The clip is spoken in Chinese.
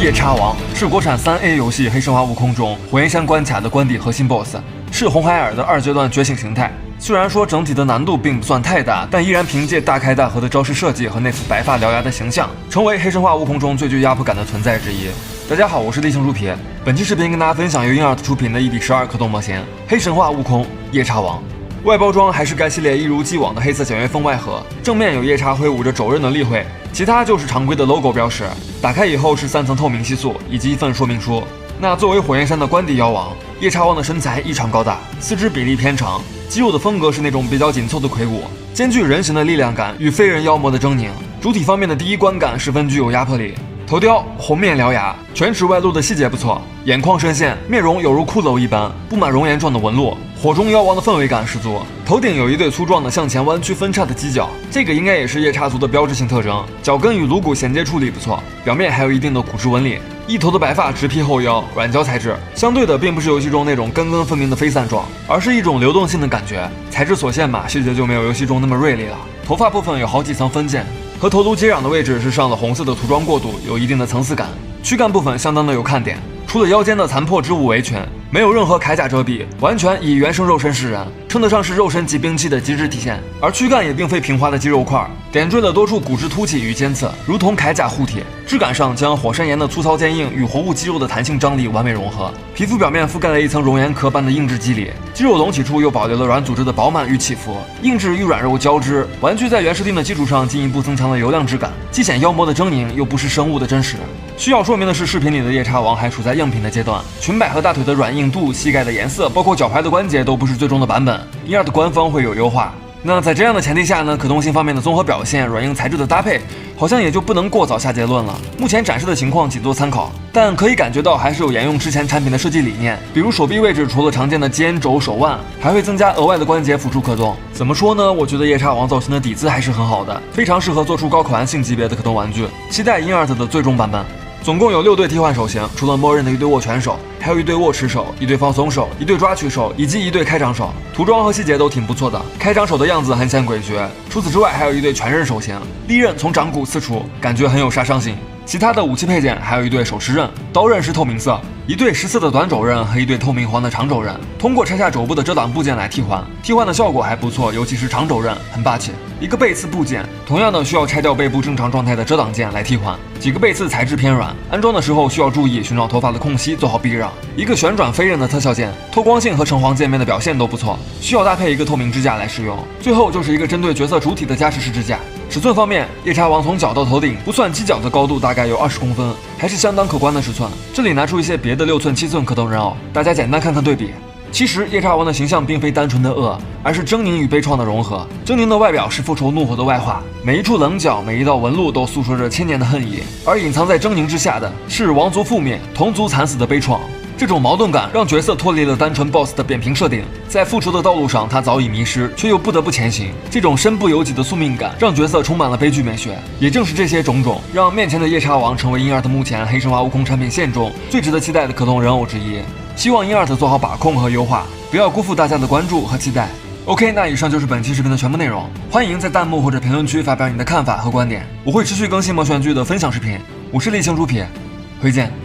夜叉王是国产3A 游戏《黑神话：悟空》中火焰山关卡的关底核心 BOSS， 是红孩儿的2阶段觉醒形态。虽然说整体的难度并不算太大，但依然凭借大开大合的招式设计和那副白发獠牙的形象，成为《黑神话：悟空》中最具压迫感的存在之一。大家好，我是立青猪皮，本期视频跟大家分享由英尔出品的1:12可动模型《黑神话：悟空：夜叉王》。外包装还是该系列一如既往的黑色简约风外盒，正面有夜叉挥舞着肘刃的立绘，其他就是常规的 logo 标识。打开以后是3层透明系数以及一份说明书。那作为火焰山的关底妖王，夜叉王的身材异常高大，四肢比例偏长，肌肉的风格是那种比较紧凑的魁骨，兼具人形的力量感与非人妖魔的狰狞。主体方面的第一观感十分具有压迫力。头雕红面獠牙，犬齿外露的细节不错，眼眶深陷，面容有如骷髅一般，布满熔岩状的纹路，火中妖王的氛围感十足。头顶有一对粗壮的向前弯曲分叉的犄角，这个应该也是夜叉族的标志性特征。脚跟与颅骨衔接处理不错，表面还有一定的骨质纹理。一头的白发直披后腰，软胶材质，相对的并不是游戏中那种根根分明的飞散状，而是一种流动性的感觉。材质所限嘛，细节就没有游戏中那么锐利了。头发部分有好几层分件，和头颅接壤的位置是上了红色的涂装过渡，有一定的层次感。躯干部分相当的有看点，除了腰间的残破织物围裙，没有任何铠甲遮蔽，完全以原生肉身示人，称得上是肉身级兵器的极致体现。而躯干也并非平滑的肌肉块，点缀了多处骨质凸起与尖刺，如同铠甲护体。质感上将火山岩的粗糙坚硬与活物肌肉的弹性张力完美融合，皮肤表面覆盖了一层熔岩壳般的硬质肌理，肌肉隆起处又保留了软组织的饱满与起伏，硬质与软肉交织，玩具在原设定的基础上进一步增强了油亮质感，既显妖魔的狰狞，又不失生物的真实。需要说明的是，视频里的夜叉王还处在样品的阶段，裙摆和大腿的软硬度、膝盖的颜色，包括脚踝的关节都不是最终的版本，一二的官方会有优化。那在这样的前提下呢，可动性方面的综合表现、软硬材质的搭配，好像也就不能过早下结论了。目前展示的情况仅做参考，但可以感觉到还是有沿用之前产品的设计理念，比如手臂位置除了常见的肩、肘、手腕，还会增加额外的关节辅助可动。怎么说呢？我觉得夜叉王造型的底子还是很好的，非常适合做出高可玩性级别的可动玩具。期待 INART 的最终版本。总共有6对替换手型，除了默认的一对握拳手，还有一对握持手、一对放松手、一对抓取手以及一对开掌手。涂装和细节都挺不错的，开掌手的样子很显诡谲。除此之外，还有一对全刃手型，利刃从掌骨刺出，感觉很有杀伤性。其他的武器配件还有一对手持刃，刀刃是透明色，一对实色的短肘刃和一对透明黄的长肘刃，通过拆下肘部的遮挡部件来替换，替换的效果还不错，尤其是长肘刃很霸气。一个背刺部件，同样的需要拆掉背部正常状态的遮挡件来替换。几个背刺材质偏软，安装的时候需要注意寻找头发的空隙，做好避让。一个旋转飞刃的特效件，透光性和橙黄界面的表现都不错，需要搭配一个透明支架来使用。最后就是一个针对角色主体的加持式支架。尺寸方面，夜叉王从脚到头顶不算犄角的高度大概有20公分，还是相当可观的尺寸。这里拿出一些别的6寸、7寸可动人偶，大家简单看看对比。其实夜叉王的形象并非单纯的恶，而是狰狞与悲怆的融合。狰狞的外表是复仇怒火的外化，每一处棱角、每一道纹路都诉说着千年的恨意，而隐藏在狰狞之下的是王族覆灭、同族惨死的悲怆。这种矛盾感让角色脱离了单纯 BOSS 的扁平设定，在复仇的道路上他早已迷失，却又不得不前行。这种身不由己的宿命感让角色充满了悲剧美学。也正是这些种种，让面前的夜叉王成为INART目前黑神话悟空产品线中最值得期待的可动人偶之一。希望INART做好把控和优化，不要辜负大家的关注和期待。OK， 那以上就是本期视频的全部内容。欢迎在弹幕或者评论区发表你的看法和观点，我会持续更新魔选剧的分享视频。我是立青猪皮，回见。